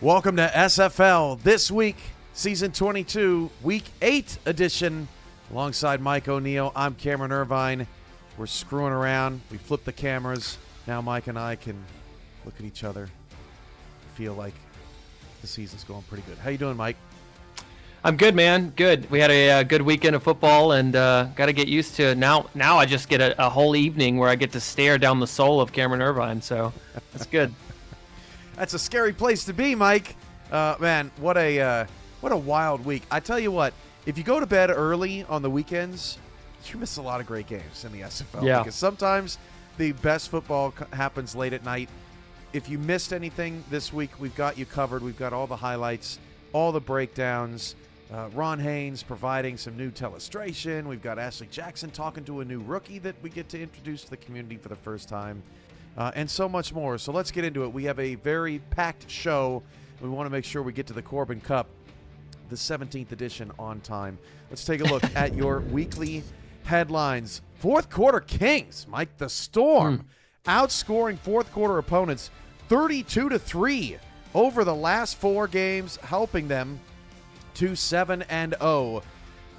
Welcome to SFL this week, season 22, week 8 edition. Alongside Mike O'Neill, I'm Cameron Irvine. We're screwing around. We flipped the cameras. Now Mike and I can look at each other. Feel like the season's going pretty good. How you doing, Mike? I'm good, man. Good. We had a good weekend of football, and got to get used to it. Now I just get a whole evening where I get to stare down the soul of Cameron Irvine, so that's good. That's a scary place to be, Mike. Man, what a wild week. I tell you what, if you go to bed early on the weekends, you miss a lot of great games in the SFL. Yeah. Because sometimes the best football happens late at night. If you missed anything this week, we've got you covered. We've got all the highlights, all the breakdowns. Ron Haynes providing some new telestration. We've got Ashley Jackson talking to a new rookie that we get to introduce to the community for the first time. And so much more. So let's get into it. We have a very packed show. We want to make sure we get to the Corbin Cup, the 17th edition, on time. Let's take a look at your weekly headlines. Fourth quarter Kings, Mike, the Storm, outscoring fourth quarter opponents 32-3 over the last 4 games, helping them to 7-0.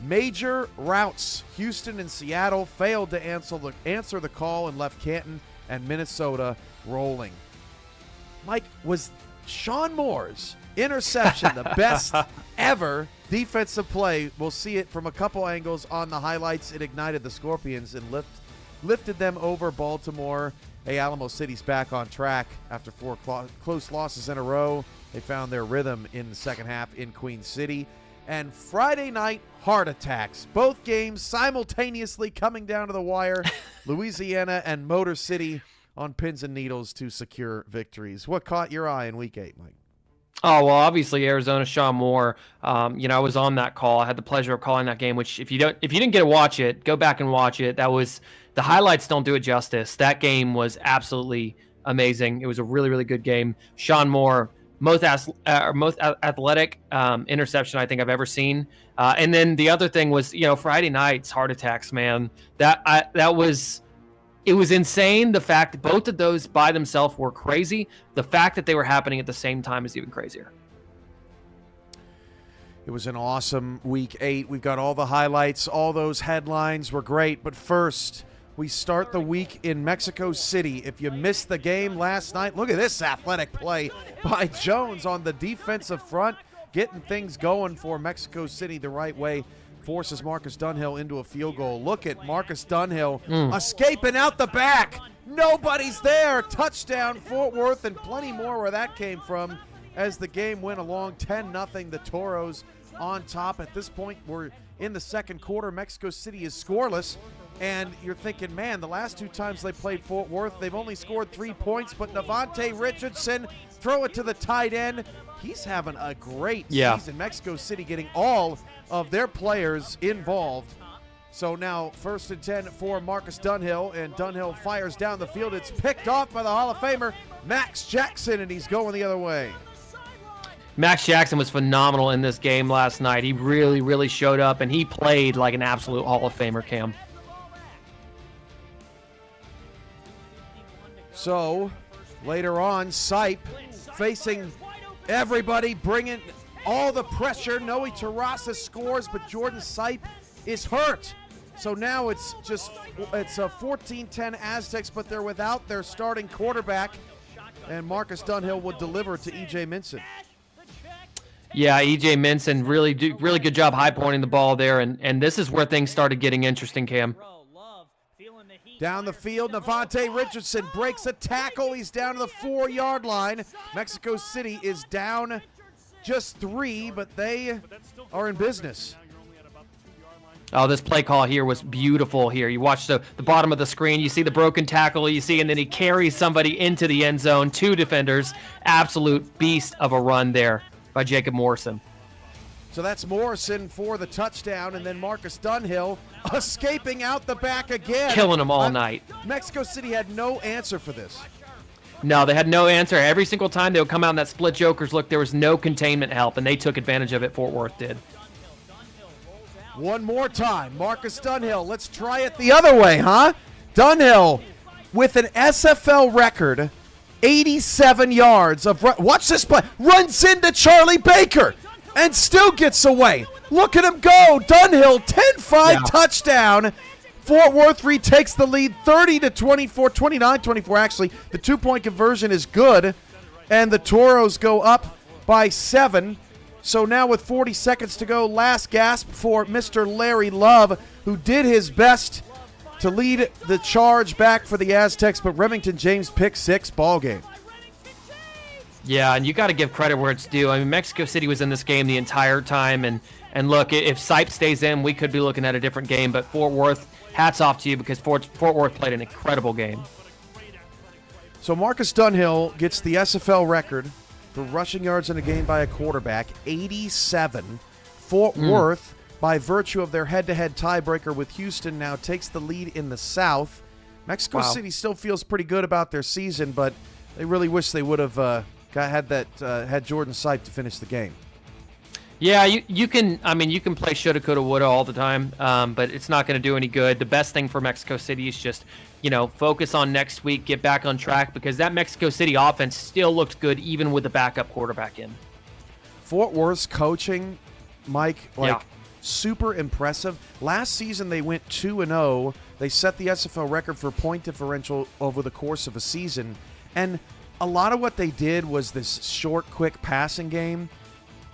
Major routes. Houston and Seattle failed to answer the call and left Canton and Minnesota rolling. Mike, was Sean Moore's interception the best ever defensive play? We'll see it from a couple angles on the highlights. It ignited the Scorpions and lifted them over Baltimore. Hey, Alamo City's back on track after 4 close losses in a row. They found their rhythm in the second half in Queen City. And Friday night heart attacks. Both games simultaneously coming down to the wire. Louisiana and Motor City on pins and needles to secure victories. What caught your eye in week 8, Mike? Oh, well, obviously Arizona, Sean Moore. I was on that call. I had the pleasure of calling that game, which if you didn't get to watch it, go back and watch it. The highlights don't do it justice. That game was absolutely amazing. It was a really, really good game. Sean Moore, most athletic interception I think I've ever seen. And then the other thing was, Friday night's heart attacks, man. It was insane. The fact that both of those by themselves were crazy. The fact that they were happening at the same time is even crazier. It was an awesome week 8. We've got all the highlights. All those headlines were great. But first, we start the week in Mexico City. If you missed the game last night, look at this athletic play by Jones on the defensive front, getting things going for Mexico City the right way. Forces Marcus Dunhill into a field goal. Look at Marcus Dunhill escaping out the back. Nobody's there. Touchdown, Fort Worth, and plenty more where that came from as the game went along 10-0. The Toros on top. At this point, we're in the second quarter. Mexico City is scoreless. And you're thinking, man, the last 2 times they played Fort Worth, they've only scored 3 points, but Navante Richardson, throw it to the tight end. He's having a great season. Mexico City getting all of their players involved. So now 1st and 10 for Marcus Dunhill, and Dunhill fires down the field. It's picked off by the Hall of Famer, Max Jackson, and he's going the other way. Max Jackson was phenomenal in this game last night. He really, really showed up, and he played like an absolute Hall of Famer, Cam. So, later on, Sipe facing everybody, bringing all the pressure. Noe Terrasa scores, but Jordan Sipe is hurt. So now it's a 14-10 Aztecs, but they're without their starting quarterback, and Marcus Dunhill would deliver to E.J. Minson. Yeah, E.J. Minson, really good job high-pointing the ball there, and this is where things started getting interesting, Cam. Down the field, Navante Richardson breaks a tackle. He's down to the 4-yard line. Mexico City is down just 3, but they are in business. Oh, this play call here was beautiful here. You watch the bottom of the screen. You see the broken tackle. You see, and then he carries somebody into the end zone. 2 defenders. Absolute beast of a run there by Jacob Morrison. So that's Morrison for the touchdown, and then Marcus Dunhill escaping out the back again. Killing them all night. Mexico City had no answer for this. No, they had no answer. Every single time they would come out in that split jokers look, there was no containment help, and they took advantage of it. Fort Worth did. One more time, Marcus Dunhill. Let's try it the other way, huh? Dunhill with an SFL record 87 yards of watch this play. Runs into Charlie Baker and still gets away. Look at him go. Dunhill, 10-5 touchdown. Fort Worth retakes the lead 30-24, 29-24 actually. The 2-point conversion is good, and the Toros go up by 7. So now with 40 seconds to go, last gasp for Mr. Larry Love, who did his best to lead the charge back for the Aztecs, but Remington James pick 6 ball game. Yeah, and you got to give credit where it's due. I mean, Mexico City was in this game the entire time, and look, if Sipe stays in, we could be looking at a different game, but Fort Worth, hats off to you because Fort Worth played an incredible game. So Marcus Dunhill gets the SFL record for rushing yards in a game by a quarterback, 87. Fort Worth, by virtue of their head-to-head tiebreaker with Houston, now takes the lead in the South. Mexico City still feels pretty good about their season, but they really wish they would have had Jordan Sipe to finish the game. Yeah, you can play shoulda, coulda, woulda all the time, but it's not going to do any good. The best thing for Mexico City is just, focus on next week, get back on track, because that Mexico City offense still looked good even with the backup quarterback in. Fort Worth's coaching, Mike, super impressive. Last season they went 2-0. They set the SFL record for point differential over the course of a season, and a lot of what they did was this short, quick passing game.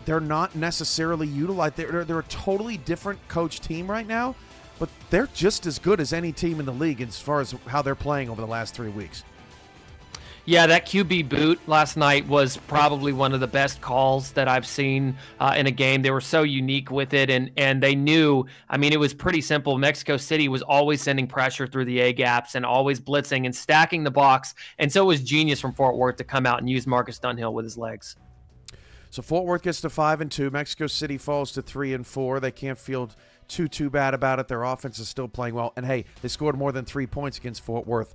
They're not necessarily utilized. They're a totally different coach team right now, but they're just as good as any team in the league as far as how they're playing over the last 3 weeks. Yeah, that QB boot last night was probably one of the best calls that I've seen in a game. They were so unique with it, and they knew, it was pretty simple. Mexico City was always sending pressure through the A-gaps and always blitzing and stacking the box, and so it was genius from Fort Worth to come out and use Marcus Dunhill with his legs. So Fort Worth gets to 5-2. Mexico City falls to 3-4. They can't feel too bad about it. Their offense is still playing well. And, hey, they scored more than 3 points against Fort Worth.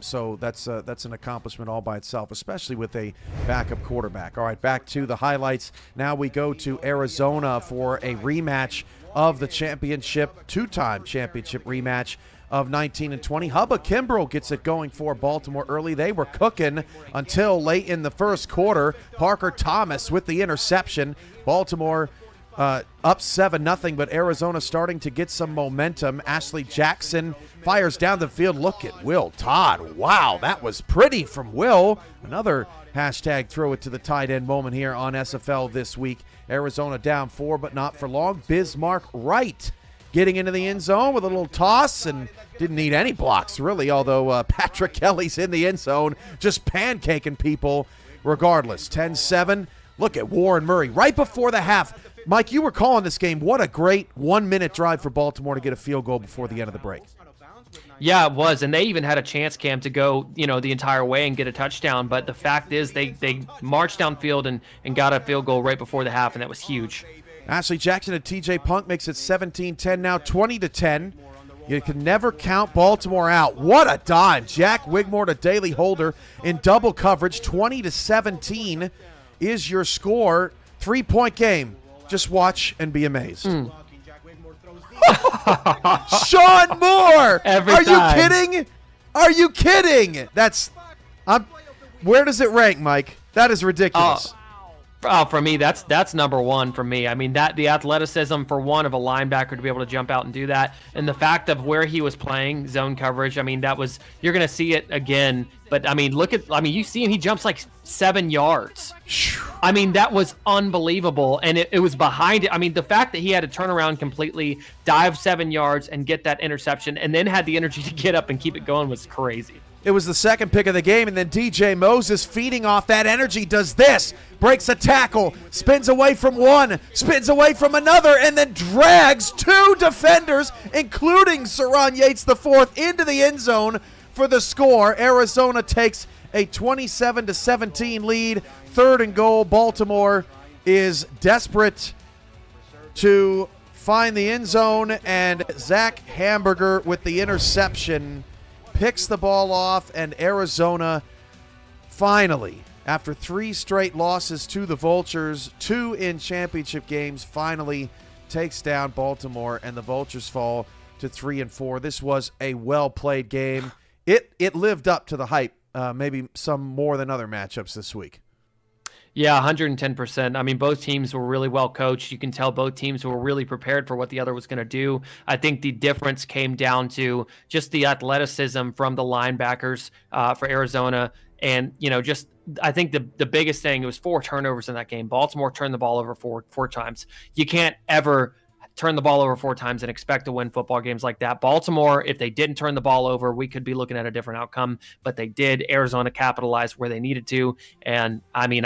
So that's an accomplishment all by itself, especially with a backup quarterback. All right, back to the highlights. Now we go to Arizona for a rematch of the championship, two-time championship rematch of 19 and 20. Hubba Kimbrell gets it going for Baltimore early. They were cooking until late in the first quarter. Parker Thomas with the interception. Baltimore up 7-0, but Arizona starting to get some momentum. Ashley Jackson fires down the field. Look at Will Todd. Wow, that was pretty from Will. Another hashtag throw it to the tight end moment here on SFL this week. Arizona down 4, but not for long. Bismarck Wright getting into the end zone with a little toss and didn't need any blocks, really, although Patrick Kelly's in the end zone just pancaking people regardless. 10-7. Look at Warren Murray right before the half. Mike, you were calling this game. What a great 1-minute drive for Baltimore to get a field goal before the end of the break. Yeah, it was, and they even had a chance, Cam, to go, the entire way and get a touchdown, but the fact is they marched downfield and got a field goal right before the half, and that was huge. Ashley Jackson and TJ Punk makes it 17-10, now 20-10. You can never count Baltimore out. What a dime. Jack Wigmore to Daly Holder in double coverage. 20-17 is your score. 3-point game. Just watch and be amazed. Sean Moore! Are you kidding? Are you kidding? Where does it rank, Mike? That is ridiculous. For me, that's number one for me. The athleticism for one of a linebacker to be able to jump out and do that, and the fact of where he was playing zone coverage. That was, you're going to see it again. But you see him, he jumps like 7 yards. That was unbelievable, and it was behind it. The fact that he had to turn around completely, dive 7 yards, and get that interception, and then had the energy to get up and keep it going was crazy. It was the second pick of the game, and then DJ Moses, feeding off that energy, does this. Breaks a tackle, spins away from one, spins away from another, and then drags 2 defenders, including Saron Yates IV, into the end zone for the score. Arizona takes a 27-17 lead. 3rd and goal. Baltimore is desperate to find the end zone, and Zach Hamburger with the interception picks the ball off, and Arizona finally, after 3 straight losses to the Vultures, 2 in championship games, finally takes down Baltimore, and the Vultures fall to 3-4. This was a well-played game. It lived up to the hype maybe some more than other matchups this week. Yeah, 110%. I mean, both teams were really well coached. You can tell both teams were really prepared for what the other was going to do. I think the difference came down to just the athleticism from the linebackers for Arizona. And, just I think the biggest thing, it was 4 turnovers in that game. Baltimore turned the ball over four times. You can't ever turn the ball over 4 times and expect to win football games like that. Baltimore, if they didn't turn the ball over, we could be looking at a different outcome, but they did. Arizona capitalized where they needed to. And I mean,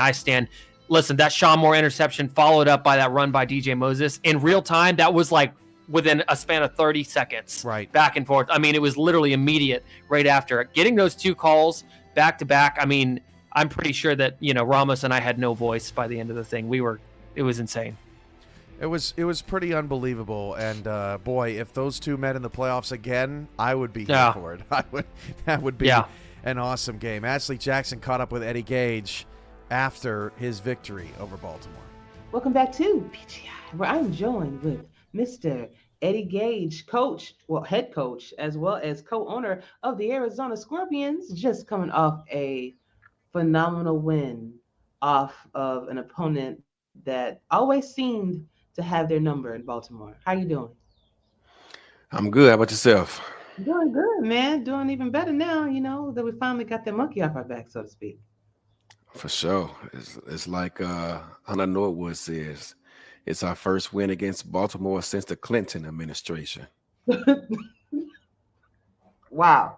listen, that Sean Moore interception followed up by that run by DJ Moses in real time. That was like within a span of 30 seconds, right, back and forth. I mean, it was literally immediate right after. Getting those 2 calls back to back. I mean, I'm pretty sure that, Ramos and I had no voice by the end of the thing. It was insane. It was pretty unbelievable, and boy, if those 2 met in the playoffs again, I would be here for it. That would be an awesome game. Ashley Jackson caught up with Eddie Gage after his victory over Baltimore. Welcome back to PTI, where I'm joined with Mr. Eddie Gage, head coach, as well as co-owner of the Arizona Scorpions, just coming off a phenomenal win off of an opponent that always seemed to have their number in Baltimore. How you doing? I'm good. How about yourself? Doing good, man. Doing even better now, that we finally got the monkey off our back, so to speak. For sure. It's like Hunter Norwood says, it's our first win against Baltimore since the Clinton administration. Wow.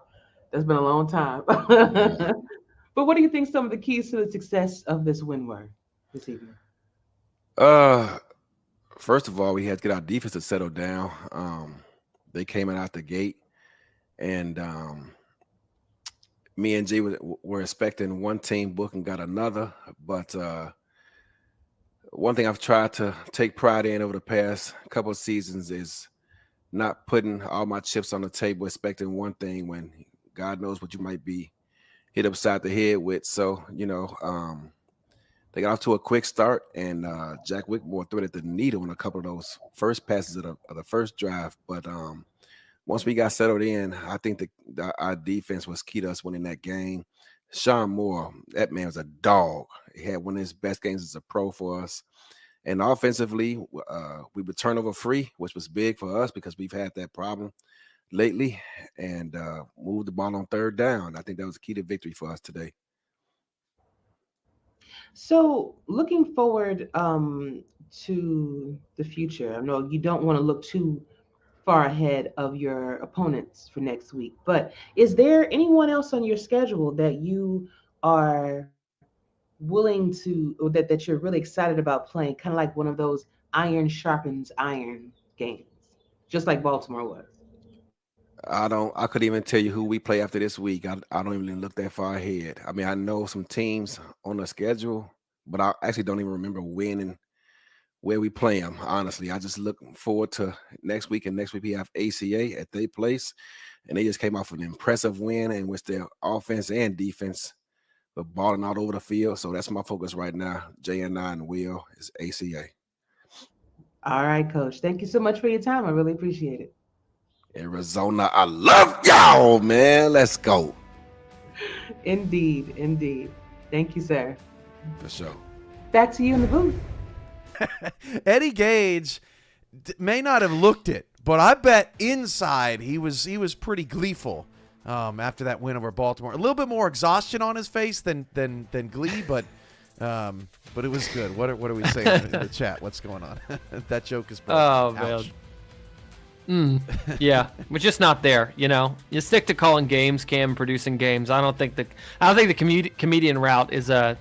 That's been a long time. But what do you think some of the keys to the success of this win were this evening? First of all, we had to get our defense to settle down. They came out the gate, and me and G were expecting one team book and got another. But one thing I've tried to take pride in over the past couple of seasons is not putting all my chips on the table, expecting one thing when God knows what you might be hit upside the head with. So, they got off to a quick start, and Jack Whitmore threaded the needle on a couple of those first passes of the first drive. But once we got settled in, I think our defense was key to us winning that game. Sean Moore, that man was a dog. He had one of his best games as a pro for us. And offensively, we were turnover free, which was big for us because we've had that problem lately, and moved the ball on third down. I think that was the key to victory for us today. So looking forward to the future, I know you don't want to look too far ahead of your opponents for next week, but is there anyone else on your schedule that you are willing to, or that you're really excited about playing, kind of like one of those iron sharpens iron games, just like Baltimore was? I couldn't even tell you who we play after this week. I don't even look that far ahead. I mean, I know some teams on the schedule, but I actually don't even remember when and where we play them. Honestly, I just look forward to next week. And next week we have ACA at their place, and they just came off an impressive win in which their offense and defense were balling all over the field. So that's my focus right now. JN9 and Will is ACA. All right, Coach. Thank you so much for your time. I really appreciate it. Arizona, I love y'all, man. Let's go. Indeed. Thank you, sir. For sure. Back to you in the booth. Eddie Gage may not have looked it, but I bet inside he was pretty gleeful after that win over Baltimore. A little bit more exhaustion on his face than glee, but it was good. What are we saying in the chat? What's going on? That joke is broken. Oh, Ouch. man. Yeah, we're just not there. You stick to calling games, Cam, producing games. I don't think the comedian route is I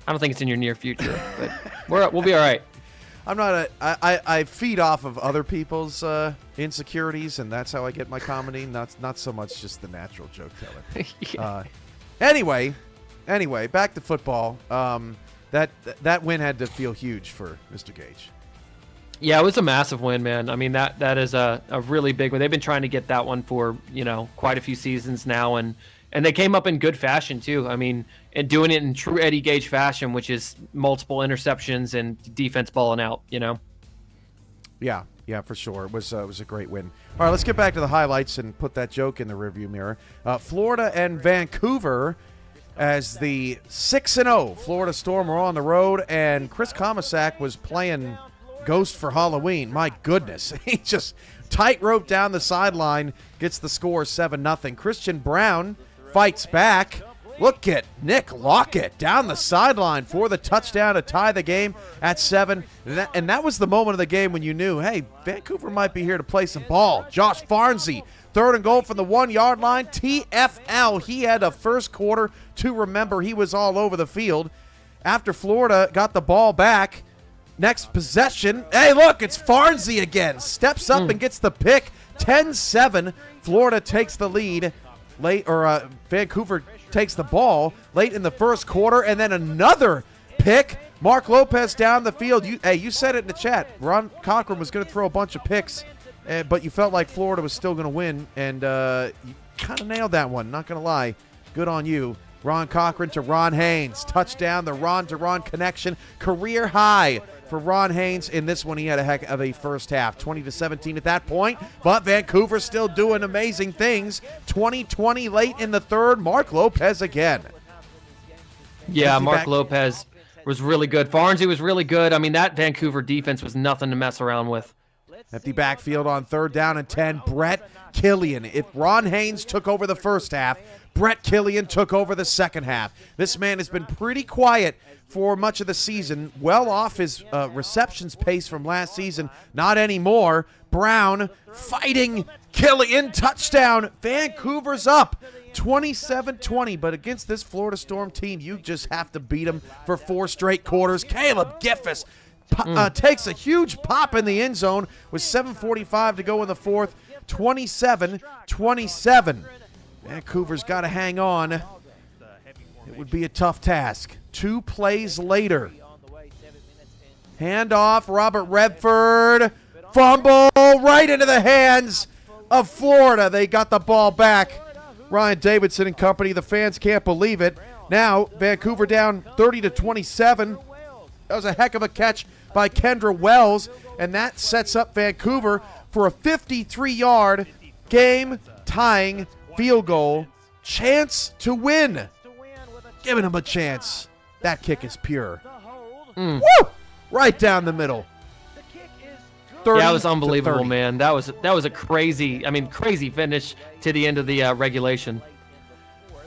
don't think it's in your near future, but we'll be all right. I'm not I feed off of other people's insecurities, and that's how I get my comedy. Not so much just the natural joke teller. Yeah. Anyway, back to football. That win had to feel huge for Mr. Gage. Yeah, it was a massive win, man. I mean, that is a really big one. They've been trying to get that one for, quite a few seasons now, and they came up in good fashion too. I mean, and doing it in true Eddie Gage fashion, which is multiple interceptions and defense balling out, Yeah, for sure. It was a great win. All right, let's get back to the highlights and put that joke in the rearview mirror. Florida and Vancouver as the 6-0 Florida Storm were on the road, and Chris Comisac was playing Ghost for Halloween. My goodness. He just tightrope down the sideline, gets the score 7-0. Christian Brown fights back. Look at Nick Lockett down the sideline for the touchdown to tie the game at 7. And that was the moment of the game when you knew, hey, Vancouver might be here to play some ball. Josh Farnsey, 3rd and goal from the 1-yard line. TFL, he had a first quarter to remember. He was all over the field. After Florida got the ball back, next possession, hey, look, it's Farnsey again. Steps up and gets the pick. 10-7, Florida takes the lead. Vancouver takes the ball late in the first quarter, and then another pick. Mark Lopez down the field. You said it in the chat. Ron Cochran was going to throw a bunch of picks, but you felt like Florida was still going to win, and you kind of nailed that one, not going to lie. Good on you. Ron Cochran to Ron Haynes. Touchdown, the Ron to Ron connection. Career high for Ron Haynes. In this one, he had a heck of a first half. 20-17 at that point, but Vancouver still doing amazing things. 20-20 late in the third. Mark Lopez again. Yeah, Mark Lopez was really good. Farnsey was really good. I mean, that Vancouver defense was nothing to mess around with. Empty backfield on 3rd down and 10. Brett Killian. If Ron Haynes took over the first half, Brett Killian took over the second half. This man has been pretty quiet for much of the season, well off his receptions pace from last season. Not anymore. Brown fighting Killian. Touchdown. Vancouver's up 27-20, but against this Florida Storm team, you just have to beat them for 4 straight quarters. Caleb Giffus takes a huge pop in the end zone with 7:45 to go in the fourth. 27-27. Vancouver's got to hang on. It would be a tough task. 2 plays later. Handoff, Robert Redford. Fumble right into the hands of Florida. They got the ball back. Ryan Davidson and company. The fans can't believe it. Now, Vancouver down 30-27. That was a heck of a catch by Kendra Wells, and that sets up Vancouver for a 53-yard game-tying field goal. Chance to win. Giving him a chance. That kick is pure. Woo! Right down the middle. Yeah, that was unbelievable, man. That was a crazy finish to the end of the regulation.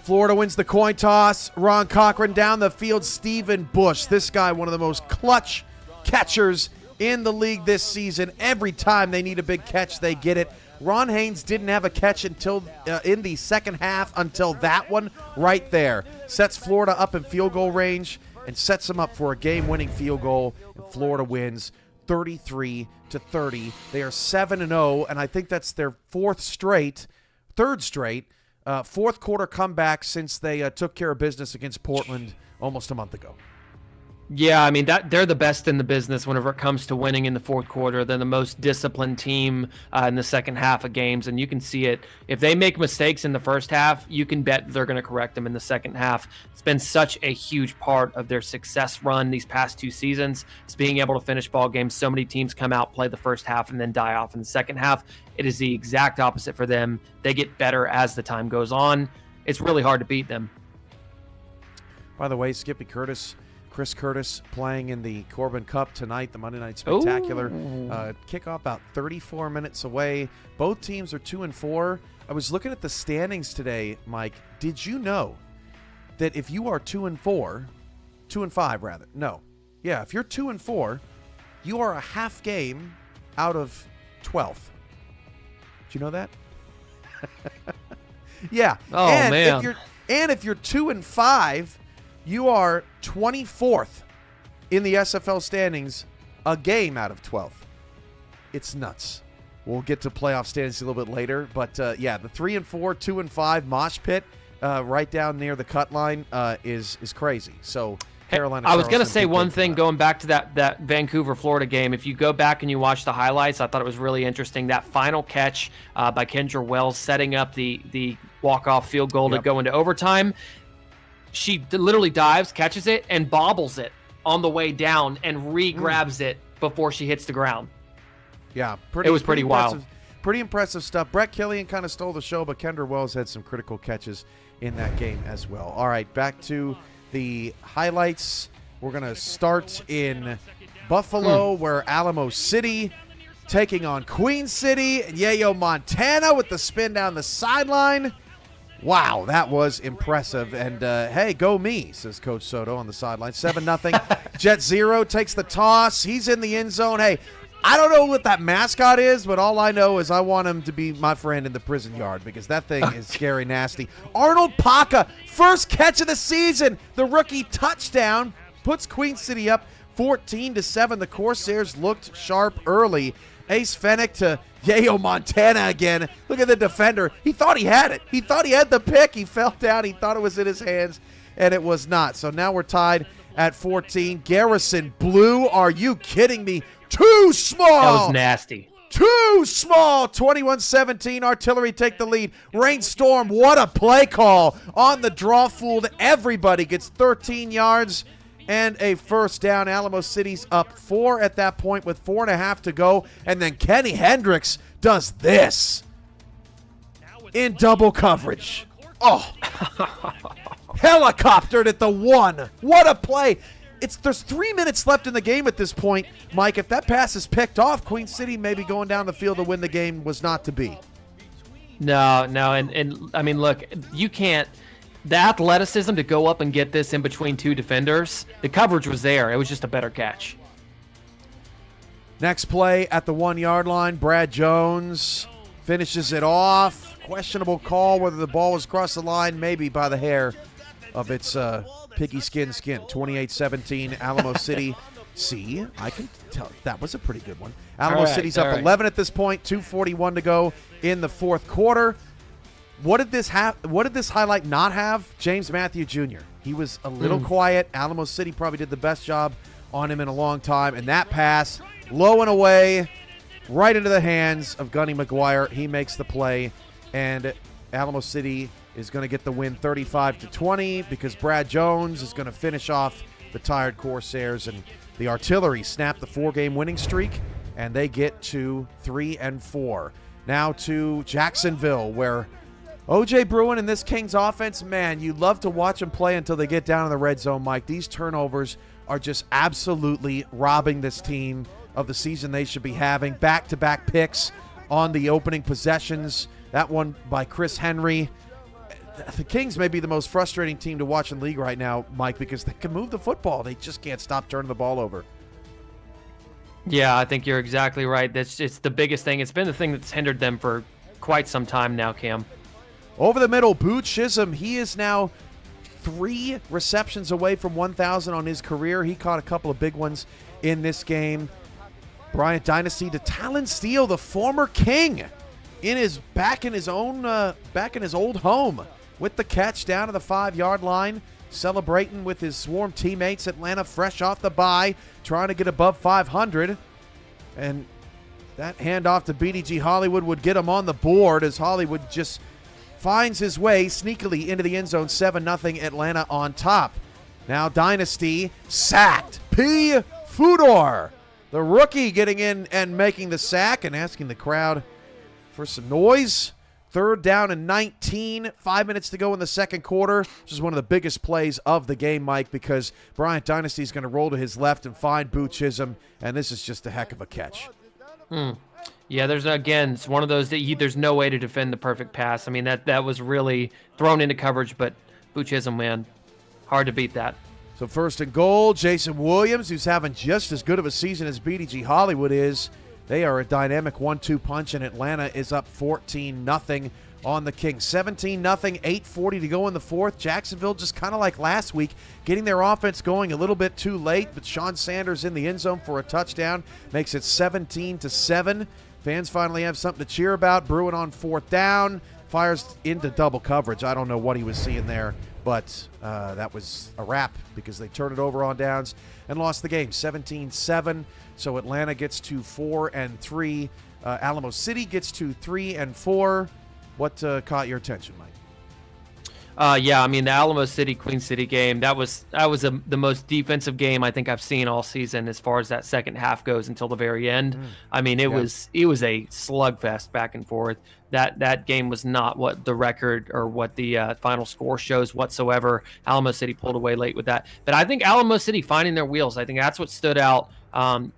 Florida wins the coin toss. Ron Cochran down the field. Stephen Bush, this guy, one of the most clutch catchers in the league this season. Every time they need a big catch, they get it. Ron Haynes didn't have a catch until in the second half until that one right there. Sets Florida up in field goal range and sets them up for a game-winning field goal. And Florida wins 33-30. They are 7-0, and I think that's their third straight, fourth quarter comeback since they took care of business against Portland almost a month ago. Yeah, I mean, they're the best in the business whenever it comes to winning in the fourth quarter. They're the most disciplined team in the second half of games, and you can see it. If they make mistakes in the first half, you can bet they're going to correct them in the second half. It's been such a huge part of their success run these past 2 seasons. It's being able to finish ball games. So many teams come out, play the first half, and then die off in the second half. It is the exact opposite for them. They get better as the time goes on. It's really hard to beat them. By the way, Chris Curtis playing in the Corbin Cup tonight, the Monday Night Spectacular. Kickoff about 34 minutes away. Both teams are 2-4. I was looking at the standings today, Mike. Did you know that if you are 2-4, 2-5 rather, no. Yeah, if you're 2-4, you are a half game out of 12th. Did you know that? Yeah. Oh, man. If you're 2-5, you are 24th in the SFL standings, a game out of 12th. It's nuts. We'll get to playoff standings a little bit later, but yeah, the 3-4, 2-5 mosh pit right down near the cut line is crazy. So Carolina. I was going to say one thing going back to that Vancouver Florida game. If you go back and you watch the highlights, I thought it was really interesting. That final catch by Kendra Wells setting up the walk-off field goal to go into overtime. She literally dives, catches it, and bobbles it on the way down and re-grabs it before she hits the ground. Yeah, it was pretty wild. Pretty impressive stuff. Brett Killian kind of stole the show, but Kendra Wells had some critical catches in that game as well. All right, back to the highlights. We're going to start in Buffalo, where Alamo City taking on Queen City. Yayo Montana with the spin down the sideline. Wow, that was impressive. And, hey, go me, says Coach Soto on the sideline. 7-0. Jet Zero takes the toss. He's in the end zone. Hey, I don't know what that mascot is, but all I know is I want him to be my friend in the prison yard because that thing is scary nasty. Arnold Paca, first catch of the season. The rookie touchdown puts Queen City up 14-7. The Corsairs looked sharp early. Ace Fennick to Yayo Montana again. Look at the defender. He thought he had it. He thought he had the pick. He fell down. He thought it was in his hands, and it was not. So now we're tied at 14. Garrison Blue, are you kidding me? Too small. That was nasty. Too small. 21-17. Artillery take the lead. Rainstorm, what a play call. On the draw, fooled everybody. Gets 13 yards and a first down. Alamo City's up 4 at that point with 4.5 to go. And then Kenny Hendricks does this in double coverage. Oh. Helicoptered at the 1. What a play. There's 3 minutes left in the game at this point, Mike. If that pass is picked off, Queen City maybe going down the field to win the game was not to be. No, and I mean, look, you can't. The athleticism to go up and get this in between two defenders, the coverage was there. It was just a better catch. Next play at the 1 yard line, Brad Jones finishes it off. Questionable call whether the ball was across the line, maybe by the hair of its piggy skin. 28-17, Alamo City. See, I can tell that was a pretty good one. Alamo City's up 11 at this point, 2:41 to go in the fourth quarter. What did this highlight not have? James Matthew Jr. He was a little quiet. Alamo City probably did the best job on him in a long time. And that pass, low and away, right into the hands of Gunny McGuire. He makes the play, and Alamo City is going to get the win 35-20 because Brad Jones is going to finish off the tired Corsairs, and the Artillery snap the 4-game winning streak, and they get to 3-4. Now to Jacksonville, where O.J. Bruin and this Kings offense, man, you love to watch them play until they get down in the red zone, Mike. These turnovers are just absolutely robbing this team of the season they should be having. Back-to-back picks on the opening possessions. That one by Chris Henry. The Kings may be the most frustrating team to watch in the league right now, Mike, because they can move the football. They just can't stop turning the ball over. Yeah, I think you're exactly right. It's the biggest thing. It's been the thing that's hindered them for quite some time now, Cam. Over the middle, Boo Chisholm. He is now 3 receptions away from 1,000 on his career. He caught a couple of big ones in this game. Bryant Dynasty to Talon Steele, the former King, back in his old home with the catch down to the 5-yard line, celebrating with his swarm teammates. Atlanta fresh off the bye, trying to get above 500, and that handoff to BDG Hollywood would get him on the board as Hollywood just finds his way sneakily into the end zone. 7-0 Atlanta on top. Now Dynasty sacked. P. Fudor, the rookie, getting in and making the sack and asking the crowd for some noise. 3rd down and 19, 5 minutes to go in the second quarter. This is one of the biggest plays of the game, Mike, because Bryant Dynasty is going to roll to his left and find Boo Chisholm, and this is just a heck of a catch. Yeah, it's one of those that there's no way to defend the perfect pass. I mean, that was really thrown into coverage, but Boo Chisholm, man, hard to beat that. So 1st and goal, Jason Williams, who's having just as good of a season as BDG Hollywood is. They are a dynamic 1-2 punch, and Atlanta is up 14-0 on the Kings. 17-0, 8:40 to go in the fourth. Jacksonville, just kind of like last week, getting their offense going a little bit too late, but Sean Sanders in the end zone for a touchdown makes it 17-7. Fans finally have something to cheer about. Bruin on 4th down, fires into double coverage. I don't know what he was seeing there, but that was a wrap because they turned it over on downs and lost the game 17-7. So Atlanta gets to 4-3. Alamo City gets to 3-4. What caught your attention, Mike? Yeah, I mean, the Alamo City Queen City game, that was the most defensive game I think I've seen all season as far as that second half goes until the very end. I mean, it was a slugfest back and forth. that game was not what the record or what the final score shows whatsoever. Alamo City pulled away late with that. But I think Alamo City finding their wheels, I think that's what stood out. Kind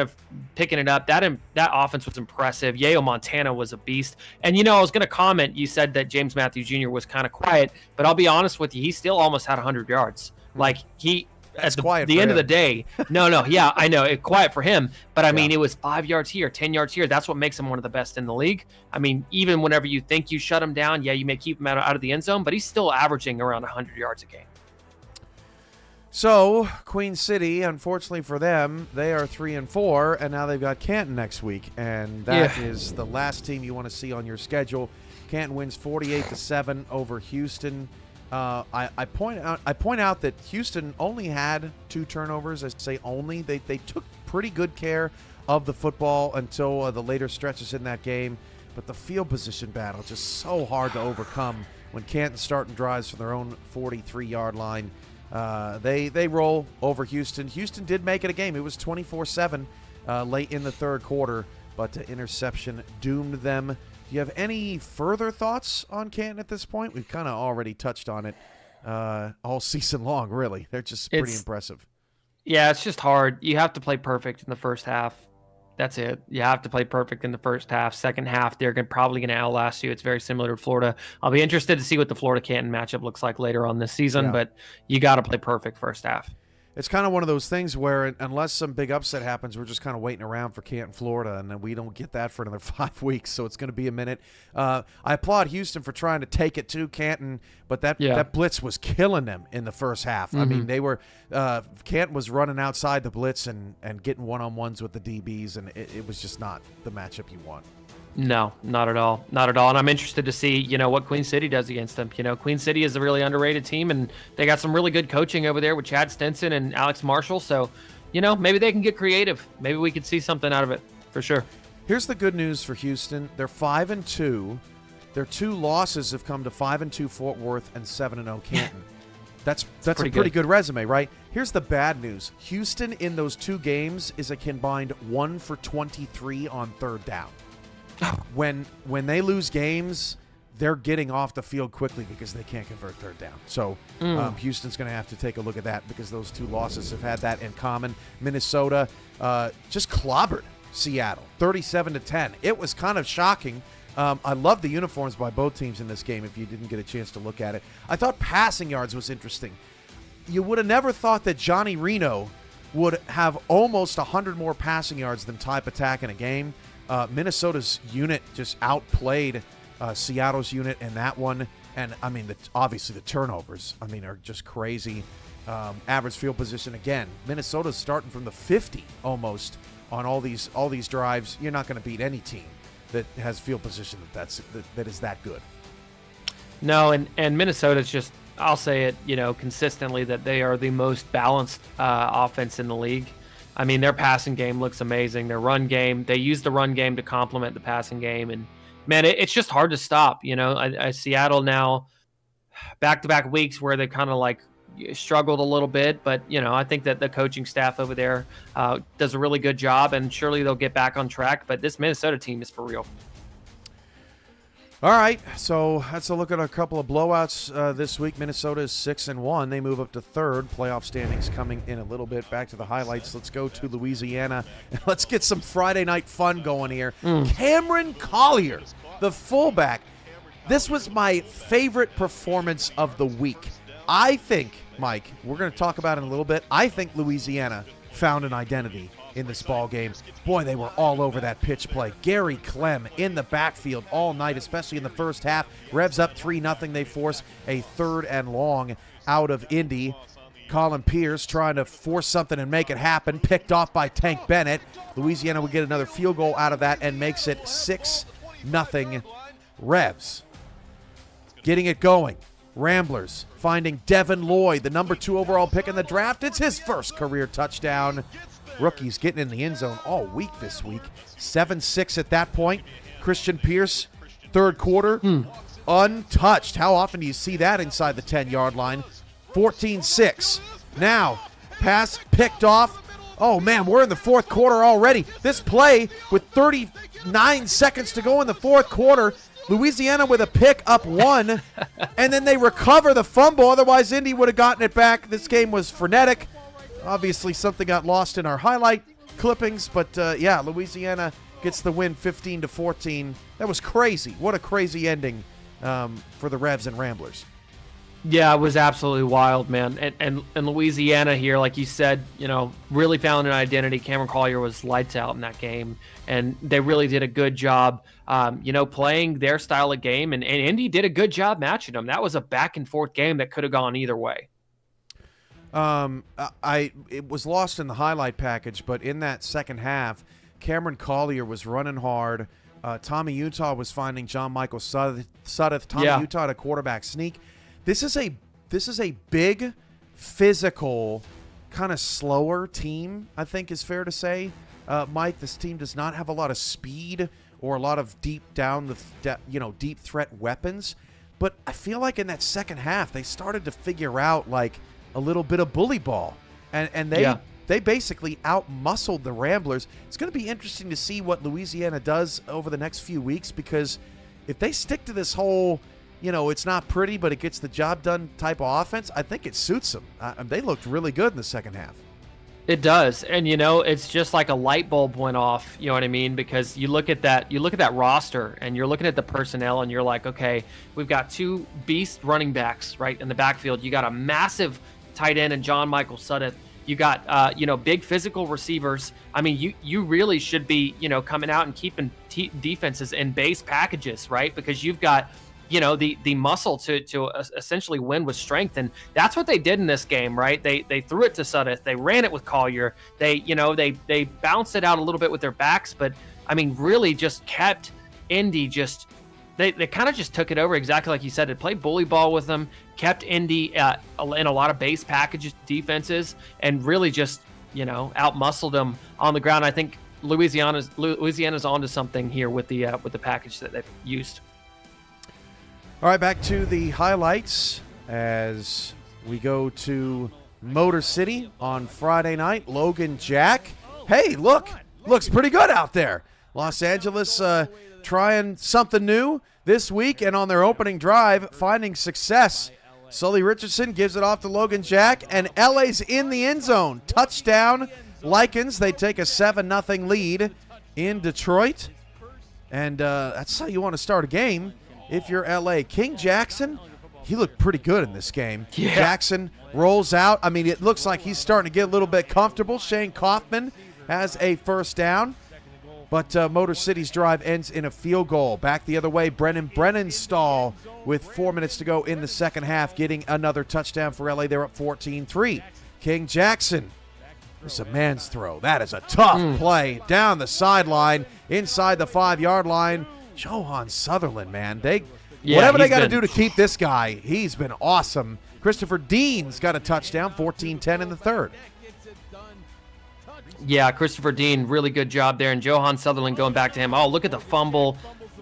of picking it up. That offense was impressive. Yale Montana was a beast. And, I was going to comment, you said that James Matthews Jr. was kind of quiet, but I'll be honest with you, he still almost had 100 yards. Like, That's at the end of the day, yeah, I know, it's quiet for him, but I mean, it was 5 yards here, 10 yards here. That's what makes him one of the best in the league. I mean, even whenever you think you shut him down, you may keep him out of the end zone, but he's still averaging around 100 yards a game. So, Queen City, unfortunately for them, they are 3-4, and now they've got Canton next week, and that is the last team you want to see on your schedule. Canton wins 48-7 over Houston. I point out that Houston only had 2 turnovers. I say only. They took pretty good care of the football until the later stretches in that game, but the field position battle just so hard to overcome when Canton's starting drives from their own 43-yard line. They roll over Houston. Houston did make it a game. It was 24-7 late in the third quarter, but the interception doomed them. Do you have any further thoughts on Canton at this point? We've kind of already touched on it all season long, really. They're just pretty impressive. Yeah, it's just hard. You have to play perfect in the first half. That's it. You have to play perfect in the first half. Second half, they're probably going to outlast you. It's very similar to Florida. I'll be interested to see what the Florida-Canton matchup looks like later on this season, but you got to play perfect first half. It's kind of one of those things where unless some big upset happens, we're just kind of waiting around for Canton, Florida, and then we don't get that for another 5 weeks, so it's going to be a minute. I applaud Houston for trying to take it to Canton, but that blitz was killing them in the first half. Mm-hmm. I mean, they were Canton was running outside the blitz and getting one-on-ones with the DBs, and it was just not the matchup you want. No, not at all. Not at all. And I'm interested to see, what Queen City does against them. Queen City is a really underrated team, and they got some really good coaching over there with Chad Stinson and Alex Marshall. So, maybe they can get creative. Maybe we could see something out of it for sure. Here's the good news for Houston. They're 5-2. Their 2 losses have come to 5-2 Fort Worth and 7-0 Canton. That's a pretty good resume, right? Here's the bad news. Houston in those 2 games is a combined 1 for 23 on third down. When they lose games, they're getting off the field quickly because they can't convert third down. So Houston's going to have to take a look at that because those 2 losses have had that in common. Minnesota just clobbered Seattle, 37-10. It was kind of shocking. I love the uniforms by both teams in this game if you didn't get a chance to look at it. I thought passing yards was interesting. You would have never thought that Johnny Reno would have almost 100 more passing yards than Ty Patak in a game. Minnesota's unit just outplayed Seattle's unit in that one. And, I mean, obviously the turnovers, are just crazy. Average field position, again, Minnesota's starting from the 50 almost on all these drives. You're not going to beat any team that has field position that is that good. No, and Minnesota's just, I'll say it, consistently that they are the most balanced offense in the league. Their passing game looks amazing. Their run game, they use the run game to complement the passing game. And, man, it's just hard to stop. Seattle now, back-to-back weeks where they kind of struggled a little bit. But, I think that the coaching staff over there does a really good job, and surely they'll get back on track. But this Minnesota team is for real. All right, so that's a look at a couple of blowouts this week. Minnesota is 6-1. They move up to third. Playoff standings coming in a little bit. Back to the highlights. Let's go to Louisiana. Let's get some Friday night fun going here. Cameron Collier, the fullback. This was my favorite performance of the week. I think, Mike, we're going to talk about it in a little bit. I think Louisiana found an identity in this ball game. Boy, they were all over that pitch play. Gary Clem in the backfield all night, especially in the first half. Revs up 3-0. They force a 3rd and long out of Indy. Colin Pierce trying to force something and make it happen. Picked off by Tank Bennett. Louisiana would get another field goal out of that and makes it 6-0 Revs. Getting it going. Ramblers finding Devin Lloyd, the number 2 overall pick in the draft. It's his first career touchdown. Rookies getting in the end zone all week this week. 7-6 at that point. Christian Pierce, third quarter, untouched. How often do you see that inside the 10-yard line? 14-6. Now, pass picked off. Oh, man, we're in the fourth quarter already. This play with 39 seconds to go in the fourth quarter, Louisiana with a pick up 1, and then they recover the fumble. Otherwise, Indy would have gotten it back. This game was frenetic. Obviously, something got lost in our highlight clippings, but yeah, Louisiana gets the win 15-14. That was crazy. What a crazy ending for the Revs and Ramblers. Yeah, it was absolutely wild, man. And Louisiana here, like you said, really found an identity. Cameron Collier was lights out in that game, and they really did a good job, playing their style of game. And Indy did a good job matching them. That was a back and forth game that could have gone either way. It was lost in the highlight package, but in that second half, Cameron Collier was running hard. Tommy Utah was finding John Michael Sudduth. Tommy Utah had a quarterback sneak. This is a big, physical, kind of slower team, I think is fair to say. Mike, this team does not have a lot of speed or a lot of deep threat weapons. But I feel like in that second half, they started to figure out like a little bit of bully ball, and they basically out-muscled the Ramblers. It's going to be interesting to see what Louisiana does over the next few weeks, because if they stick to this whole, it's not pretty, but it gets the job done type of offense, I think it suits them. They looked really good in the second half. It does. And, it's just like a light bulb went off, you know what I mean? Because you look at that roster and you're looking at the personnel and you're like, okay, we've got 2 beast running backs, right, in the backfield. You got a massive tight end and John Michael Sudduth. You got, big physical receivers. I mean, you really should be, coming out and keeping defenses in base packages, right? Because you've got, the muscle to essentially win with strength. And that's what they did in this game, right? They threw it to Sudduth. They ran it with Collier. They bounced it out a little bit with their backs, but I mean, really just kept Indy they kind of just took it over exactly like you said. They played bully ball with them, kept Indy in a lot of base packages defenses, and really just, out-muscled them on the ground. I think Louisiana's onto something here with the package that they've used. All right, back to the highlights as we go to Motor City on Friday night. Logan Jack. Hey, looks pretty good out there. Los Angeles trying something new this week, and on their opening drive, finding success. Sully Richardson gives it off to Logan Jack, and LA's in the end zone. Touchdown, Lycans. They take a 7-0 lead in Detroit, and that's how you want to start a game. If you're LA, King Jackson, he looked pretty good in this game. Yeah. Jackson rolls out. I mean, it looks like he's starting to get a little bit comfortable. Shane Kaufman has a first down, but Motor City's drive ends in a field goal. Back the other way, Brennanstall with 4 minutes to go in the second half, getting another touchdown for LA. They're up 14-3. King Jackson. It's a man's throw. That is a tough play down the sideline, inside the 5-yard line. Johan Sutherland, man. Whatever they got to do to keep this guy, he's been awesome. Christopher Dean's got a touchdown, 14-10 in the third. Yeah, Christopher Dean, really good job there. And Johan Sutherland going back to him. Oh, look at the fumble.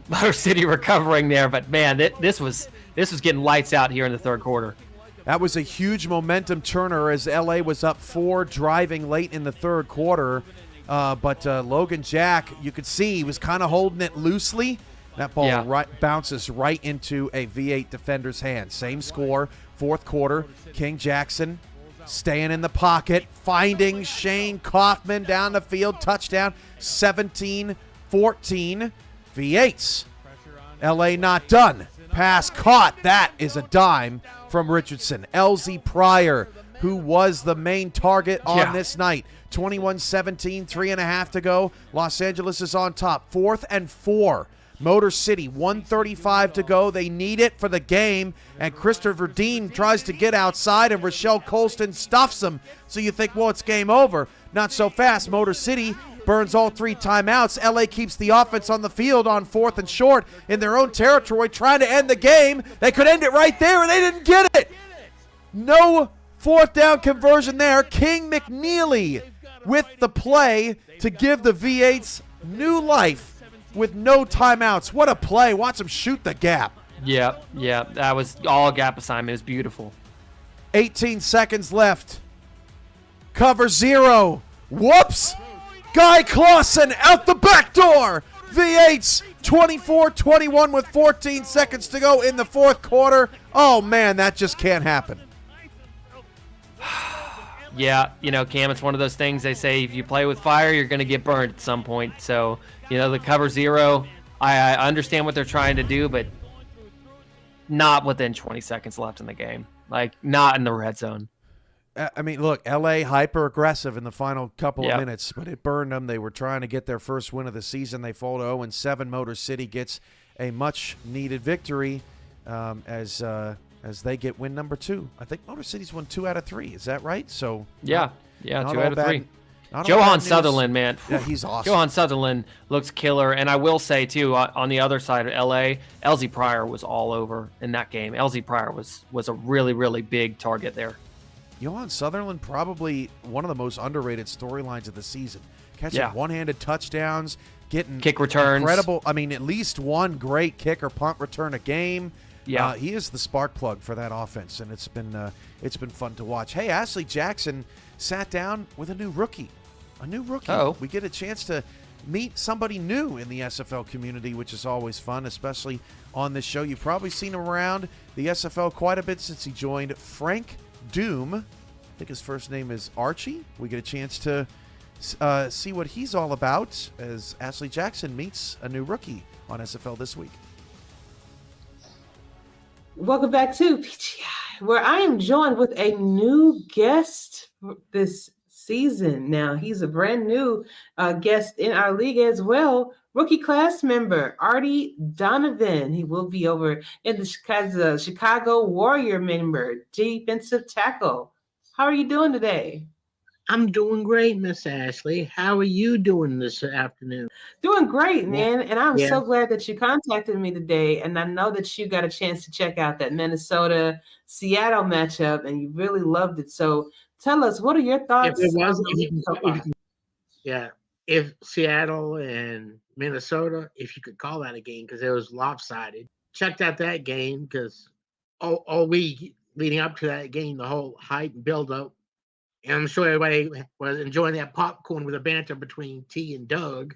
Motor City recovering there. But, man, this was getting lights out here in the third quarter. That was a huge momentum turner as L.A. was up 4, driving late in the third quarter. But Logan Jack, you could see he was kind of holding it loosely. That ball bounces right into a V8 defender's hand. Same score, fourth quarter. King Jackson staying in the pocket, finding Shane Kaufman down the field. Touchdown, 17-14. V8s. L.A. not done. Pass caught. That is a dime from Richardson. LZ Pryor, who was the main target on this night. 21-17, 3.5 to go. Los Angeles is on top. 4th and 4. Motor City, 1:35 to go. They need it for the game, and Christopher Dean tries to get outside, and Rochelle Colston stuffs him. So you think, well, it's game over. Not so fast. Motor City burns all 3 timeouts. LA keeps the offense on the field on 4th and short in their own territory, trying to end the game. They could end it right there, and they didn't get it. No 4th down conversion there. King McNeely with the play to give the V8s new life with no timeouts. What a play. Watch them shoot the gap. Yeah, that was all gap assignment. It was beautiful. 18 seconds left. Cover 0. Whoops. Guy Clausen out the back door. V8s 24-21 with 14 seconds to go in the fourth quarter. Oh, man, that just can't happen. Yeah, Cam, it's one of those things they say if you play with fire, you're going to get burned at some point. So, the cover zero, I understand what they're trying to do, but not within 20 seconds left in the game. Like, not in the red zone. I mean, look, L.A. hyper-aggressive in the final couple of minutes, but it burned them. They were trying to get their first win of the season. They fall to 0-7. Motor City gets a much-needed victory as they get win number 2. I think Motor City's won 2 out of 3. Is that right? So not 2 out of 3. Not Johan Sutherland, man. Yeah, he's awesome. Johan Sutherland looks killer. And I will say, too, on the other side of L.A., Elsie Pryor was all over in that game. Elsie Pryor was a really, really big target there. Johan Sutherland, probably one of the most underrated storylines of the season. Catching one-handed touchdowns, getting kick returns. Incredible. I mean, at least one great kick or punt return a game. Yeah, he is the spark plug for that offense, and it's been fun to watch. Hey, Ashley Jackson sat down with a new rookie. Oh. We get a chance to meet somebody new in the SFL community, which is always fun, especially on this show. You've probably seen him around the SFL quite a bit since he joined Frank Doom. I think his first name is Archie. We get a chance to see what he's all about as Ashley Jackson meets a new rookie on SFL this week. Welcome back to PGI, where I am joined with a new guest this season. Now, he's a brand new guest in our league as well. Rookie class member, Artie Donovan. He will be over in the Chicago Warrior member, defensive tackle. How are you doing today? I'm doing great, Miss Ashley. How are you doing this afternoon? Doing great, man. And I'm so glad that you contacted me today. And I know that you got a chance to check out that Minnesota-Seattle matchup, and you really loved it. So tell us, what are your thoughts? If Seattle and Minnesota, if you could call that a game, because it was lopsided. Checked out that game because all week leading up to that game, the whole hype and build-up. And I'm sure everybody was enjoying that popcorn with a banter between T and Doug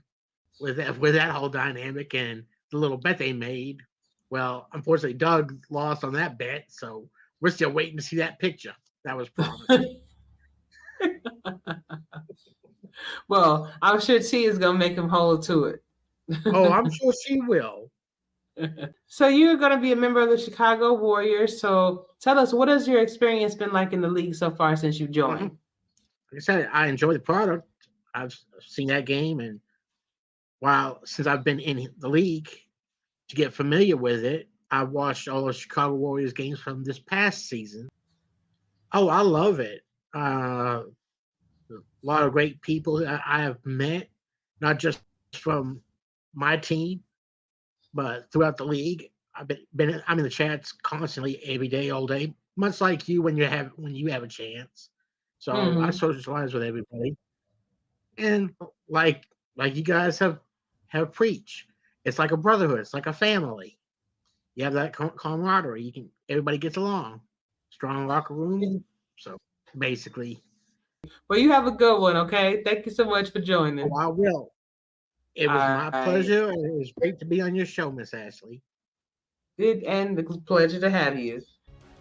with that whole dynamic and the little bet they made. Well, unfortunately, Doug lost on that bet, so we're still waiting to see that picture that was promised. Well, I'm sure T is going to make him hold to it. Oh, I'm sure she will. So you're going to be a member of the Chicago Warriors. So tell us, what has your experience been like in the league so far since you joined? Like I said, I enjoy the product. I've seen that game, and since I've been in the league to get familiar with it, I've watched all the Chicago Warriors games from this past season. Oh, I love it. A lot of great people I have met, not just from my team, but throughout the league. I'm in the chats constantly, every day, all day, much like you when you have a chance. So I socialize with everybody, and like you guys have preached, it's like a brotherhood. It's like a family. You have that camaraderie. Everybody gets along. Strong locker room. So basically. Well, you have a good one, okay? Thank you so much for joining. Oh, I will. It was my pleasure, and it was great to be on your show, Miss Ashley. And it was a pleasure to have you.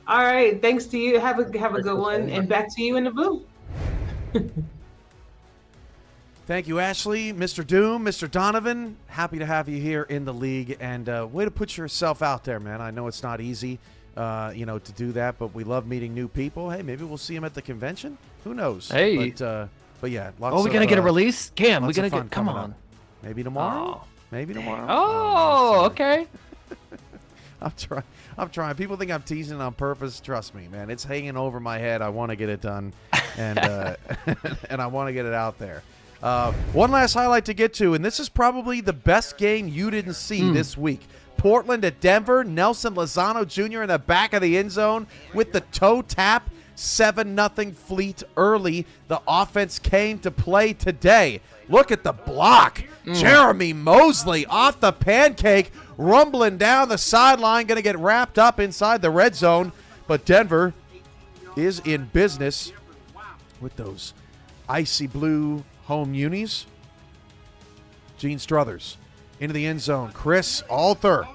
All right, thanks to you. Have a good one, and back to you in the booth. Thank you, Ashley, Mr. Doom, Mr. Donovan. Happy to have you here in the league, and way to put yourself out there, man. I know it's not easy, to do that, but we love meeting new people. Hey, maybe we'll see him at the convention. Who knows? Hey, but yeah, lots. Oh, we gotta get a release, Cam. We gotta get. Come on. Up. Maybe tomorrow. Oh. Maybe tomorrow. Oh, okay. I'm trying. People think I'm teasing on purpose. Trust me, man. It's hanging over my head. I want to get it done, and and I want to get it out there. One last highlight to get to, and this is probably the best game you didn't see this week. Portland at Denver. Nelson Lozano Jr. in the back of the end zone with the toe tap. 7-0 Fleet early. The offense came to play today. Look at the block. Jeremy Mosley off the pancake, rumbling down the sideline, going to get wrapped up inside the red zone. But Denver is in business with those icy blue home unis. Gene Struthers into the end zone. Chris Alter,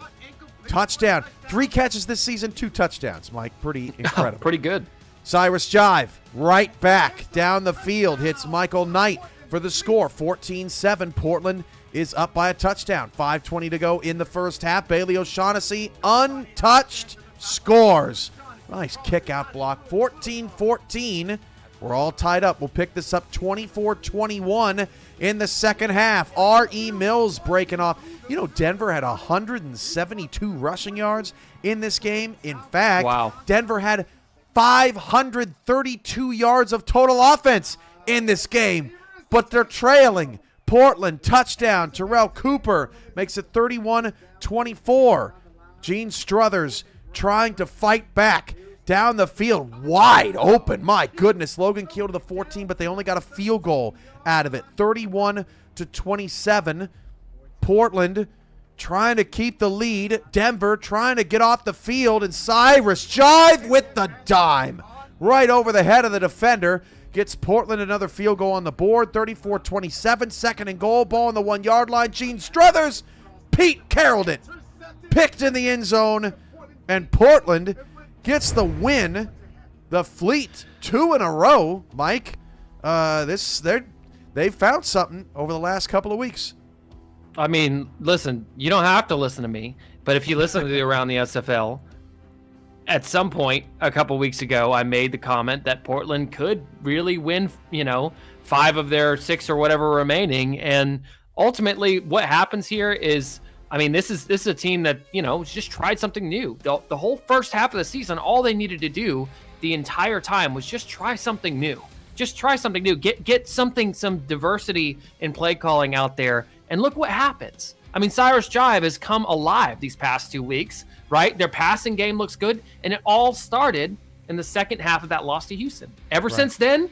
touchdown. 3 catches this season, 2 touchdowns, Mike. Pretty incredible. Pretty good. Cyrus Jive, right back down the field, hits Michael Knight for the score. 14-7. Portland is up by a touchdown. 5:20 to go in the first half. Bailey O'Shaughnessy, untouched, scores. Nice kick-out block. 14-14. We're all tied up. We'll pick this up 24-21 in the second half. R.E. Mills breaking off. You know, Denver had 172 rushing yards in this game. In fact, wow. Denver had 532 yards of total offense in this game, but they're trailing. Portland, touchdown. Terrell Cooper makes it 31-24. Gene Struthers trying to fight back down the field, wide open. My goodness, Logan Keel to the 14, but they only got a field goal out of it. 31-27. Portland trying to keep the lead. Denver trying to get off the field, and Cyrus Jive with the dime right over the head of the defender. Gets Portland another field goal on the board. 34-27, second and goal. Ball on the 1-yard line. Gene Struthers, Pete carrolled it. Picked in the end zone, and Portland gets the win. The Fleet, 2 in a row, Mike. They've found something over the last couple of weeks. I mean, listen, you don't have to listen to me, but if you listen to the Around the SFL, at some point a couple weeks ago, I made the comment that Portland could really win, 5 of their 6 or whatever remaining. And ultimately what happens here is, I mean, this is a team that, just tried something new. The whole first half of the season, all they needed to do the entire time was just try something new. Just try something new. Get some diversity in play calling out there, and look what happens. I mean, Cyrus Jive has come alive these past 2 weeks, right? Their passing game looks good, and it all started in the second half of that loss to Houston. Ever since then,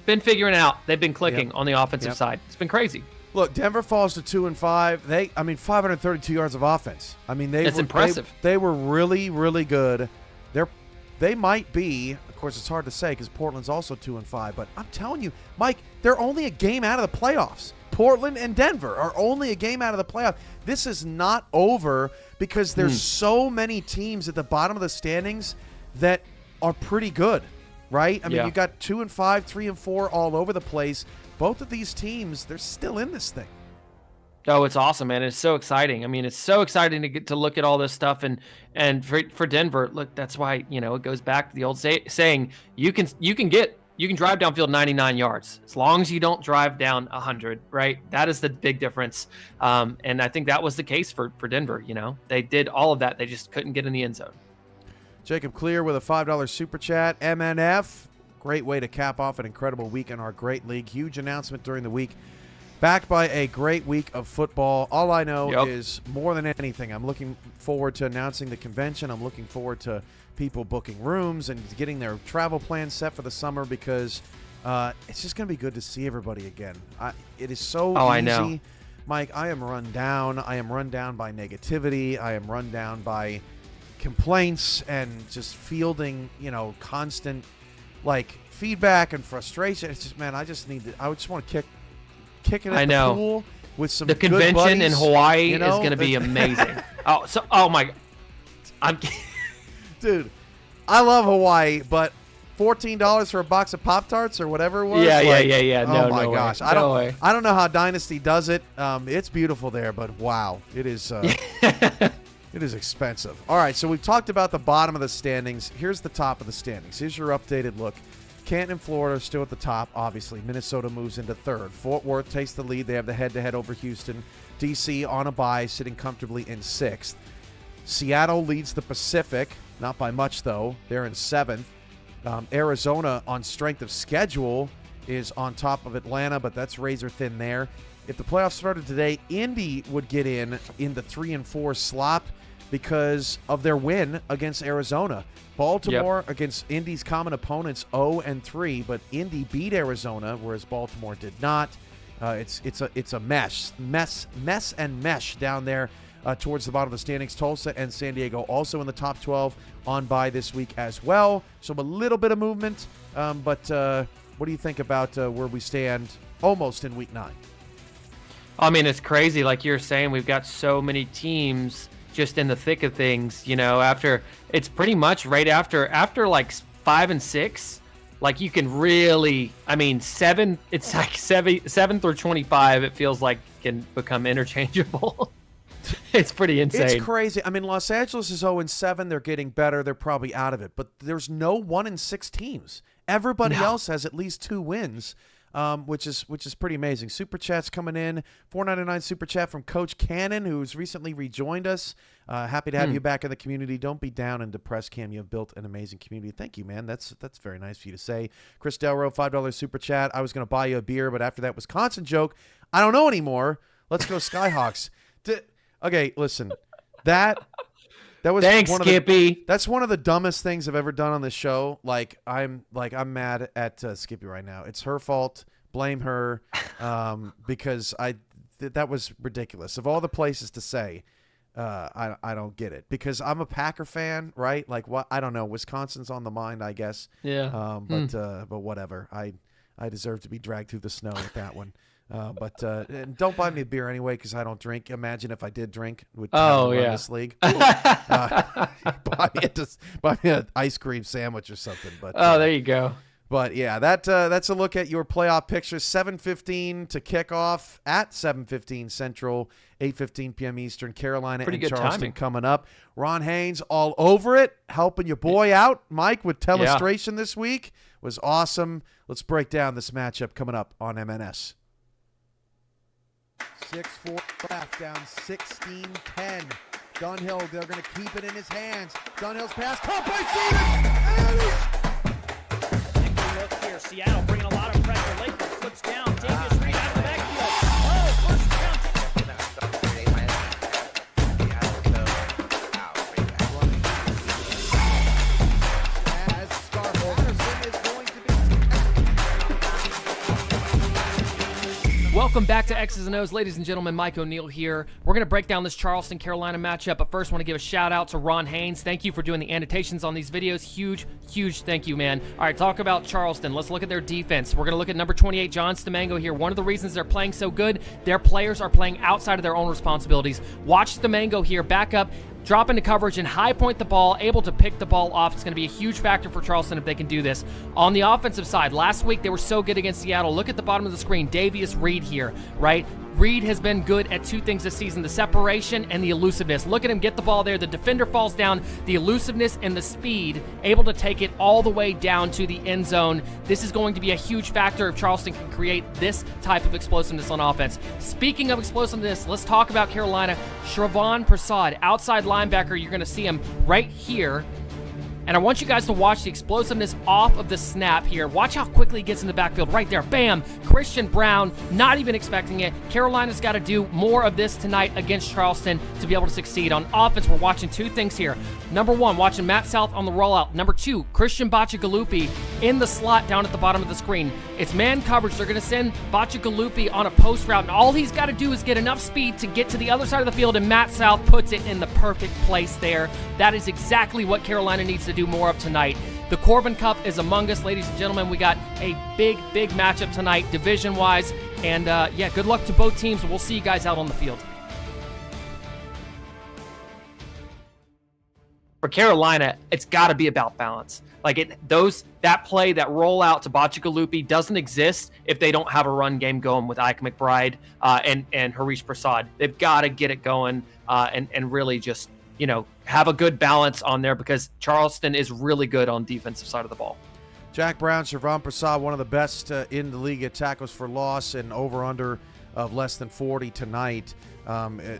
been figuring out. They've been clicking on the offensive side. It's been crazy. Look, Denver falls to 2-5. 532 yards of offense. I mean, it's impressive. They were really, really good. They might be. Of course, it's hard to say because Portland's also 2-5. But I'm telling you, Mike, they're only a game out of the playoffs. Portland and Denver are only a game out of the playoffs. This is not over because there's so many teams at the bottom of the standings that are pretty good, right? I mean, you got 2-5, 3-4 all over the place. Both of these teams, they're still in this thing. Oh, it's awesome, man. It's so exciting. I mean, it's so exciting to get to look at all this stuff. And for Denver, look, that's why, it goes back to the old saying, you can drive downfield 99 yards as long as you don't drive down 100, right? That is the big difference. And I think that was the case for Denver. They did all of that. They just couldn't get in the end zone. Jacob Clear with a $5 super chat. MNF, great way to cap off an incredible week in our great league. Huge announcement during the week. Backed by a great week of football. All I know is, more than anything, I'm looking forward to announcing the convention. I'm looking forward to people booking rooms and getting their travel plans set for the summer because it's just going to be good to see everybody again. It is so easy. I know. Mike, I am run down. I am run down by negativity. I am run down by complaints and just fielding, constant, feedback and frustration. It's just, man, I just want to kick it at the pool with some the good convention buddies, in Hawaii is going to be amazing. Oh my, dude, I love Hawaii, but $14 for a box of Pop-Tarts or whatever it was. Yeah. Oh my gosh, I don't know how Dynasty does it. It's beautiful there, but wow, it is. It is expensive. All right, so we've talked about the bottom of the standings. Here's the top of the standings. Here's your updated look. Canton and Florida are still at the top, obviously. Minnesota moves into third. Fort Worth takes the lead. They have the head-to-head over Houston. D.C. on a bye, sitting comfortably in sixth. Seattle leads the Pacific, not by much, though. They're in seventh. Arizona, on strength of schedule, is on top of Atlanta, but that's razor-thin there. If the playoffs started today, Indy would get in the 3-4 slot because of their win against Arizona. Baltimore against Indy's common opponents 0-3, but Indy beat Arizona, whereas Baltimore did not. It's a mess down there towards the bottom of the standings. Tulsa and San Diego also in the top 12 on bye this week as well. So a little bit of movement, but what do you think about where we stand almost in week 9? I mean, it's crazy. Like you're saying, we've got so many teams just in the thick of things, after it's pretty much right after like 5 and 6, like you can really, I mean, 7, it's like 7 through 25. It feels like can become interchangeable. It's pretty insane. It's crazy. I mean, Los Angeles is 0-7. They're getting better. They're probably out of it, but there's no 1-6 teams. Everybody else has at least 2 wins. Which is pretty amazing. Super chats coming in. $4.99 super chat from Coach Cannon, who's recently rejoined us. Happy to have you back in the community. Don't be down and depressed, Cam. You have built an amazing community. Thank you, man. That's very nice for you to say. Chris Delro, $5 super chat. I was going to buy you a beer, but after that Wisconsin joke, I don't know anymore. Let's go Skyhawks. Okay, listen. That was Thanks, Skippy. That's one of the dumbest things I've ever done on this show. I'm mad at Skippy right now. It's her fault. Blame her, because that was ridiculous. Of all the places to say, I don't get it, because I'm a Packer fan, right? Like, what? I don't know. Wisconsin's on the mind, I guess. Yeah. But whatever. I deserve to be dragged through the snow with that one. And don't buy me a beer anyway, because I don't drink. Imagine if I did drink, would run this league. Buy me an ice cream sandwich or something. But there you go. But yeah, that's a look at your playoff picture. 7:15 to kick off at 7:15 Central, 8:15 p.m. Eastern. Carolina and Charleston timing. coming up. Ron Haynes all over it, helping your boy out. Mike with Telestration this week was awesome. Let's break down this matchup coming up on MNS. 6-4 left, down 16-10. Dunhill, they're going to keep it in his hands. Dunhill's pass, caught by Stevens. Look here, Seattle bringing a lot of pressure. Lakewood flips down. Davis Reed out of the backfield. Oh, first down. As Star Patterson is going to be. Welcome back to X's and O's, ladies and gentlemen. Mike O'Neill here. We're going to break down this Charleston-Carolina matchup, but first I want to give a shout-out to Ron Haynes. Thank you for doing the annotations on these videos. Huge thank you, man. All right, talk about Charleston. Let's look at their defense. We're going to look at number 28, John Stamango here. One of the reasons they're playing so good, their players are playing outside of their own responsibilities. Watch Stamango here, back up, drop into coverage and high point the ball, able to pick the ball off. It's going to be a huge factor for Charleston if they can do this. On the offensive side, last week they were so good against Seattle. Look at the bottom of the screen. Davius Reed here, right? Reed has been good at 2 things this season, the separation and the elusiveness. Look at him get the ball there. The defender falls down. The elusiveness and the speed, able to take it all the way down to the end zone. This is going to be a huge factor if Charleston can create this type of explosiveness on offense. Speaking of explosiveness, let's talk about Carolina. Shravon Prasad, outside linebacker. You're going to see him right here. And I want you guys to watch the explosiveness off of the snap here. Watch how quickly he gets in the backfield. Right there, bam. Christian Brown, not even expecting it. Carolina's got to do more of this tonight against Charleston to be able to succeed. On offense, we're watching 2 things here. Number 1, watching Matt South on the rollout. Number 2, Christian Bacigalupi in the slot down at the bottom of the screen. It's man coverage. They're going to send Bacigalupi on a post route, and all he's got to do is get enough speed to get to the other side of the field, and Matt South puts it in the perfect place there. That is exactly what Carolina needs to do more of tonight. The Corbin Cup is among us, ladies and gentlemen. We got a big matchup tonight, division-wise. And, good luck to both teams. We'll see you guys out on the field. For Carolina, it's got to be about balance. That play, that rollout to Bacigalupi doesn't exist if they don't have a run game going with Ike McBride and Harish Prasad. They've got to get it going and really just have a good balance on there, because Charleston is really good on defensive side of the ball. Jack Brown, Shravon Prasad, one of the best in the league at tackles for loss and over-under of less than 40 tonight.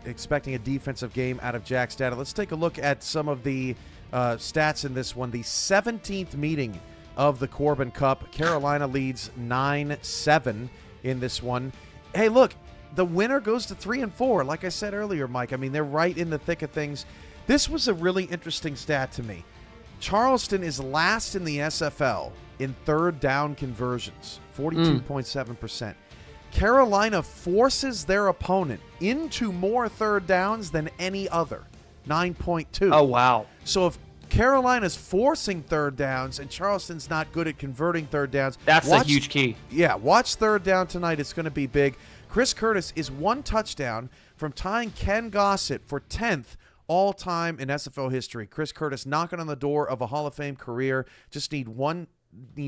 Expecting a defensive game out of Jack's data. Let's take a look at some of the stats in this one. The 17th meeting of the Corbin Cup. Carolina leads 9-7 in this one. Hey, look, the winner goes to 3-4. Like I said earlier, Mike, I mean, they're right in the thick of things. This was a really interesting stat to me. Charleston is last in the SFL in third down conversions, 42.7%. Carolina forces their opponent into more third downs than any other, 9.2. Oh, wow. So if Carolina's forcing third downs, and Charleston's not good at converting third downs. That's a huge key. Yeah, watch third down tonight. It's going to be big. Chris Curtis is one touchdown from tying Ken Gossett for 10th all-time in SFL history. Chris Curtis knocking on the door of a Hall of Fame career. Just needs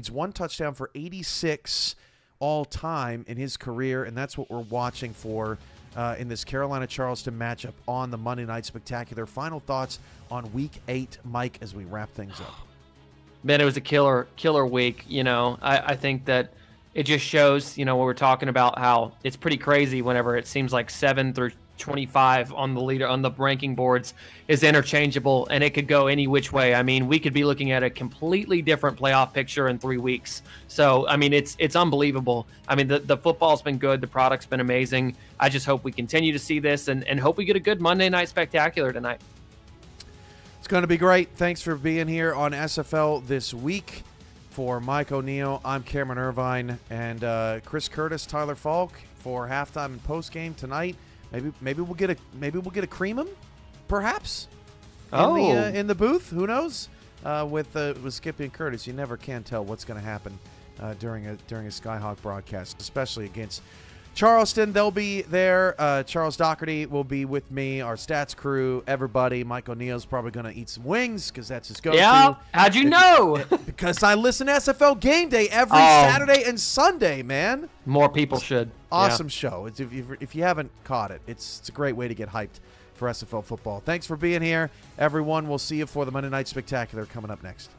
one touchdown for 86 all-time in his career, and that's what we're watching for in this Carolina-Charleston matchup on the Monday Night Spectacular. Final thoughts on Week 8, Mike, as we wrap things up. Man, it was a killer week. I think that it just shows, what we're talking about, how it's pretty crazy whenever it seems like 7 through 25 on the ranking boards is interchangeable, and it could go any which way. I mean, we could be looking at a completely different playoff picture in 3 weeks. So, I mean, it's unbelievable. I mean, the football's been good. The product's been amazing. I just hope we continue to see this and hope we get a good Monday Night Spectacular tonight. It's going to be great. Thanks for being here on SFL this week. For Mike O'Neill, I'm Cameron Irvine, and Chris Curtis, Tyler Falk for halftime and postgame tonight. Maybe we'll get a cream 'em, perhaps. In the booth. Who knows? With Skippy and Curtis, you never can tell what's going to happen during a Skyhawk broadcast, especially against Charleston. They'll be there. Charles Doherty will be with me, our stats crew, everybody. Mike O'Neill's probably going to eat some wings because that's his go-to. Yeah, how'd you know? Because I listen to SFL Game Day every Saturday and Sunday, man. More people should. Awesome show. If you haven't caught it, it's a great way to get hyped for SFL football. Thanks for being here, everyone. We'll see you for the Monday Night Spectacular coming up next.